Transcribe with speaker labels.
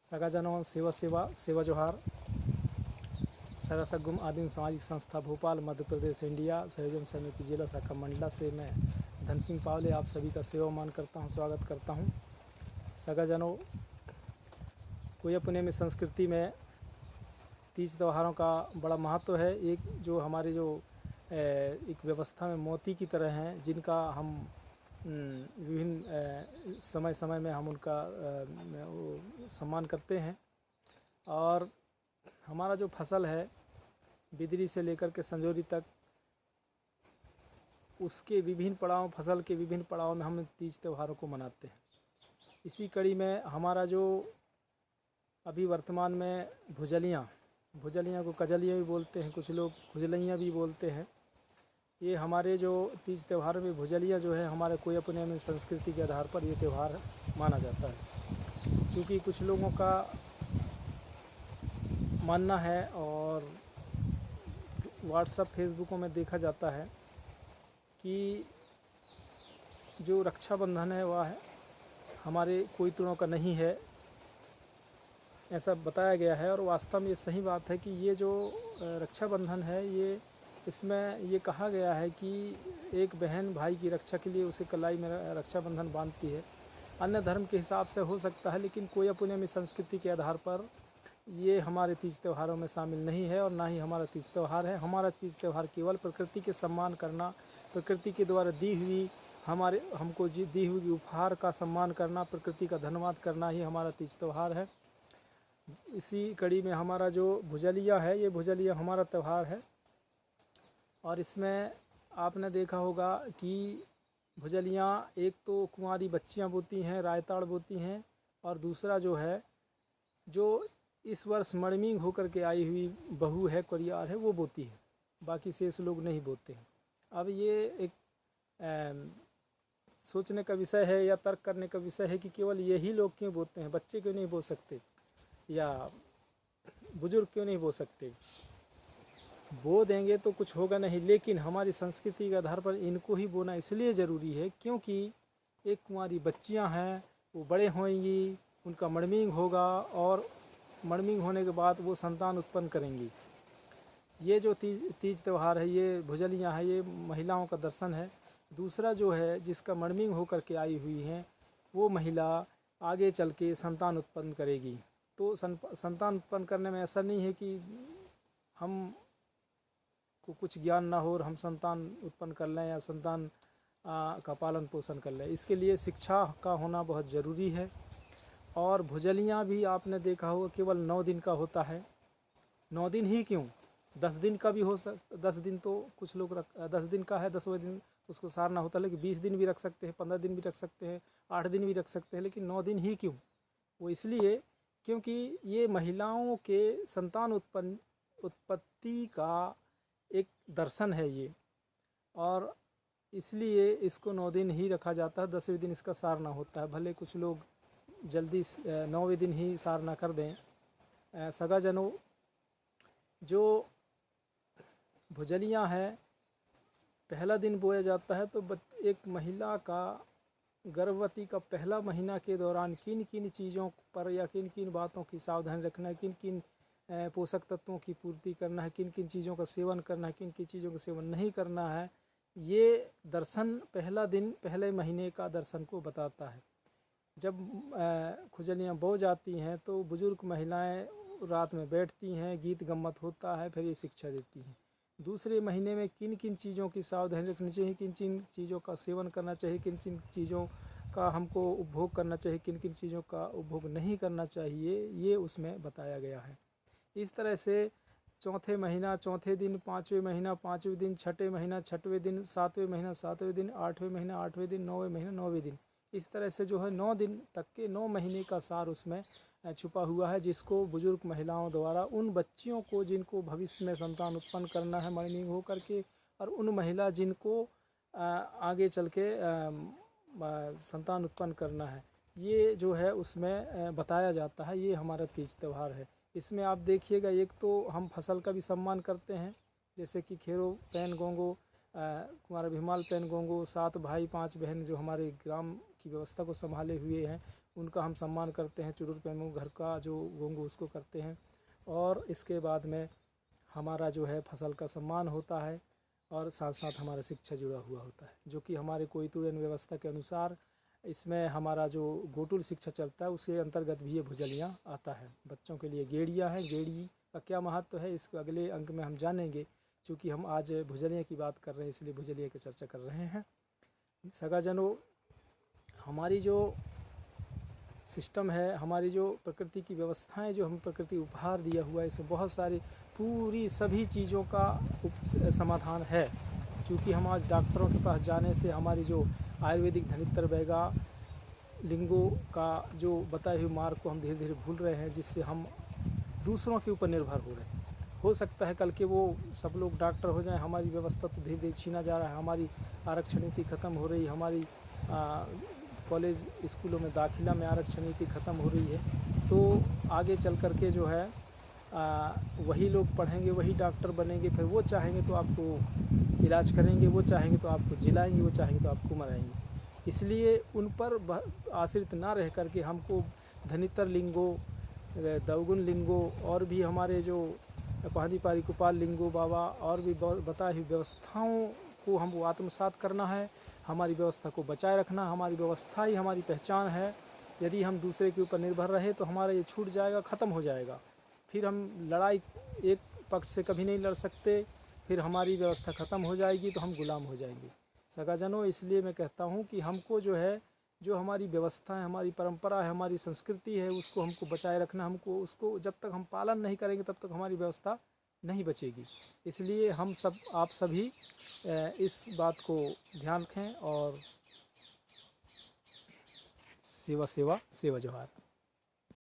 Speaker 1: सगाजनों सेवा सेवा सेवा जोहार। सगा सगुम आदिम सामाजिक संस्था भोपाल मध्य प्रदेश इंडिया संयोजन समिति जिला शाखा मंडला से मैं धन सिंह पावले आप सभी का सेवा मान करता हूं, स्वागत करता हूं। सगाजनों, कोई अपने में संस्कृति में तीज त्योहारों का बड़ा महत्व है। एक जो हमारे जो एक व्यवस्था में मोती की तरह हैं, जिनका हम विभिन्न समय समय में हम उनका सम्मान करते हैं। और हमारा जो फसल है बिदरी से लेकर के संजोरी तक, उसके विभिन्न पड़ाव, फसल के विभिन्न पड़ाव में हम तीज त्योहारों को मनाते हैं। इसी कड़ी में हमारा जो अभी वर्तमान में भुजलियाँ को कजलियाँ भी बोलते हैं, कुछ लोग खुजलियाँ भी बोलते हैं। ये हमारे जो तीज त्यौहार में भुजलिया जो है, हमारे कोई अपने में संस्कृति के आधार पर ये त्यौहार माना जाता है। क्योंकि कुछ लोगों का मानना है और व्हाट्सएप फेसबुकों में देखा जाता है कि जो रक्षाबंधन है वह है हमारे कोई तुणों का नहीं है, ऐसा बताया गया है। और वास्तव में ये सही बात है कि ये जो रक्षाबंधन है, ये इसमें ये कहा गया है कि एक बहन भाई की रक्षा के लिए उसे कलाई में रक्षाबंधन बांधती है। अन्य धर्म के हिसाब से हो सकता है, लेकिन कोई अपने में संस्कृति के आधार पर ये हमारे तीज त्योहारों में शामिल नहीं है और ना ही हमारा तीज त्यौहार है। हमारा तीज त्यौहार केवल प्रकृति के सम्मान करना, प्रकृति के द्वारा दी हुई हमको दी हुई उपहार का सम्मान करना, प्रकृति का धन्यवाद करना ही हमारा तीज त्यौहार है। इसी कड़ी में हमारा जो भुजलिया है, ये भुजलिया हमारा त्यौहार है। और इसमें आपने देखा होगा कि भुजलियाँ एक तो कुंवारी बच्चियाँ बोती हैं, रायताड़ बोती हैं, और दूसरा जो है जो इस वर्ष मणिमिंग होकर के आई हुई बहू है, कोरियार है, वो बोती है। बाकी शेष लोग नहीं बोते हैं। अब ये एक सोचने का विषय है या तर्क करने का विषय है कि केवल यही लोग क्यों बोते हैं, बच्चे क्यों नहीं बो सकते या बुजुर्ग क्यों नहीं बो सकते। बो देंगे तो कुछ होगा नहीं, लेकिन हमारी संस्कृति के आधार पर इनको ही बोना इसलिए ज़रूरी है क्योंकि एक कुंवारी बच्चियां हैं, वो बड़े होंगी, उनका मणिमिंग होगा और मणिमिंग होने के बाद वो संतान उत्पन्न करेंगी। ये जो तीज त्यौहार है, ये भुजलियाँ है, ये महिलाओं का दर्शन है। दूसरा जो है जिसका मणिमिंग होकर के आई हुई हैं, वो महिला आगे चल के संतान उत्पन्न करेगी। तो संतान उत्पन्न करने में ऐसा नहीं है कि हम को कुछ ज्ञान ना हो और हम संतान उत्पन्न कर लें या संतान का पालन पोषण कर लें। इसके लिए शिक्षा का होना बहुत ज़रूरी है। और भुजलियाँ भी आपने देखा होगा केवल 9 दिन का होता है। 9 दिन ही क्यों, 10 दिन का भी हो 10 दिन तो कुछ लोग 10 दिन का है, 10वें दिन उसको सारना होता है। लेकिन 20 दिन भी रख सकते हैं, 15 दिन भी रख सकते हैं, 8 दिन भी रख सकते हैं, लेकिन 9 दिन ही क्यों? वो इसलिए क्योंकि ये महिलाओं के संतान उत्पत्ति का एक दर्शन है ये, और इसलिए इसको 9 दिन ही रखा जाता है। 10वें दिन इसका सारना होता है। भले कुछ लोग जल्दी 9वें दिन ही सारना कर दें। सगाजनों, जो भुजलियाँ हैं, पहला दिन बोया जाता है तो एक महिला का गर्भवती का पहला महीना के दौरान किन किन चीज़ों पर या किन किन बातों की सावधानी रखना है, किन किन पोषक तत्वों की पूर्ति करना है, किन किन चीज़ों का सेवन करना है, किन किन चीज़ों का सेवन नहीं करना है, ये दर्शन पहला दिन पहले महीने का दर्शन को बताता है। जब खुजलियाँ बो जाती हैं तो बुज़ुर्ग महिलाएं रात में बैठती हैं, गीत गम्मत होता है, फिर ये शिक्षा देती हैं। दूसरे महीने में किन किन चीज़ों की सावधानी रखनी चाहिए, किन किन चीज़ों का सेवन करना चाहिए, किन किन चीज़ों का हमको उपभोग करना चाहिए, किन किन चीज़ों का उपभोग नहीं करना चाहिए, ये उसमें बताया गया है। इस तरह से चौथे महीना चौथे दिन, 5वें महीना 5वें दिन, छठे महीना 6वें दिन, 7वें महीना 7वें दिन, 8वें महीना 8वें दिन, 9वें महीना 9वें दिन। इस तरह से जो है 9 दिन तक के 9 महीने का सार उसमें छुपा हुआ है, जिसको बुजुर्ग महिलाओं द्वारा उन बच्चियों को जिनको भविष्य में संतान उत्पन्न करना है मणिमिंग हो करके, और उन महिला जिनको आगे चल के संतान उत्पन्न करना है, ये जो है उसमें बताया जाता है। ये हमारा तीज त्यौहार है। इसमें आप देखिएगा, एक तो हम फसल का भी सम्मान करते हैं, जैसे कि खेरो पैन गोंगो, कुमार भीमाल पैन गोंगो, 7 भाई 5 बहन जो हमारे ग्राम की व्यवस्था को संभाले हुए हैं, उनका हम सम्मान करते हैं। चुरुर पेमू घर का जो गोंगू उसको करते हैं। और इसके बाद में हमारा जो है फसल का सम्मान होता है और साथ साथ हमारा शिक्षा जुड़ा हुआ होता है, जो कि हमारे कोईतुरन व्यवस्था के अनुसार इसमें हमारा जो गोटुल शिक्षा चलता है उसके अंतर्गत भी ये भुजलियाँ आता है। बच्चों के लिए गेड़िया है, गेड़ी का क्या महत्व है इसके अगले अंक में हम जानेंगे। क्योंकि हम आज भुजलिया की बात कर रहे हैं इसलिए भुजलिया की चर्चा कर रहे हैं। सगाजनों, हमारी जो सिस्टम है, हमारी जो प्रकृति की व्यवस्थाएं जो हम प्रकृति उपहार दिया हुआ है, इसमें बहुत सारी पूरी सभी चीज़ों का समाधान है। क्योंकि हम आज डॉक्टरों के पास जाने से हमारी जो आयुर्वेदिक धनित्र बैगा लिंगों का जो बताए हुए मार्ग को हम धीरे धीरे भूल रहे हैं, जिससे हम दूसरों के ऊपर निर्भर हो रहे हैं। हो सकता है कल के वो सब लोग डॉक्टर हो जाएं, हमारी व्यवस्था तो धीरे धीरे छीना जा रहा है, हमारी आरक्षण नीति ख़त्म हो रही है, हमारी कॉलेज स्कूलों में दाखिला में आरक्षण नीति ख़त्म हो रही है। तो आगे चल कर के जो है वही लोग पढ़ेंगे, वही डॉक्टर बनेंगे, फिर वो चाहेंगे तो आपको इलाज करेंगे, वो चाहेंगे तो आपको जिलाएंगे, वो चाहेंगे तो आपको मराएंगे। इसलिए उन पर आश्रित ना रह करके हमको धनित्र लिंगो, दवगुण लिंगो और भी हमारे जो पादीपारी कुपाल लिंगो बाबा और भी बताई हुई व्यवस्थाओं को हमको आत्मसात करना है। हमारी व्यवस्था को बचाए रखना, हमारी व्यवस्था ही हमारी पहचान है। यदि हम दूसरे के ऊपर निर्भर रहे तो हमारा ये छूट जाएगा, ख़त्म हो जाएगा। फिर हम लड़ाई एक पक्ष से कभी नहीं लड़ सकते, फिर हमारी व्यवस्था ख़त्म हो जाएगी तो हम गुलाम हो जाएंगे। सगाजनों, इसलिए मैं कहता हूँ कि हमको जो है, जो हमारी व्यवस्था है, हमारी परंपरा है, हमारी संस्कृति है, उसको हमको बचाए रखना। हमको उसको जब तक हम पालन नहीं करेंगे तब तक हमारी व्यवस्था नहीं बचेगी। इसलिए हम सब, आप सभी इस बात को ध्यान रखें और सेवा सेवा सेवा जोहार।